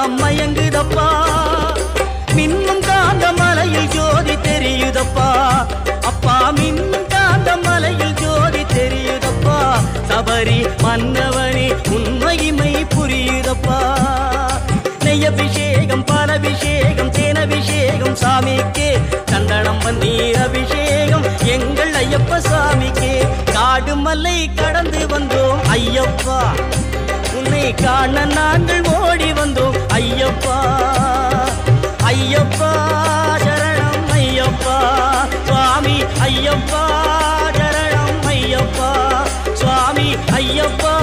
எல்லாம் மயங்குதப்பா மின்னும் காந்த மலையில் ஜோதி தெரியுதப்பா அப்பா மின்னும் காந்த மலையில் ஜோதி தெரியுதப்பா சபரி மன்னவனே உண்மைமை புரியுதப்பா நெய்யபிஷேகம் பாலபிஷேகம் தேனபிஷேகம் சாமிக்கே சந்தனம் பன்னீர் அபிஷேகம் எங்கள் ஐயப்ப சாமிக்கே காடு மலை கடந்து வந்தோம் ஐயப்பா உன்னை காண நாங்கள் ஓடி வந்தோம் ஐயப்பா ஐயப்பா சரணம் ஐயப்பா சுவாமி ஐயப்பா சரணம் ஐயப்பா சுவாமி ஐயப்பா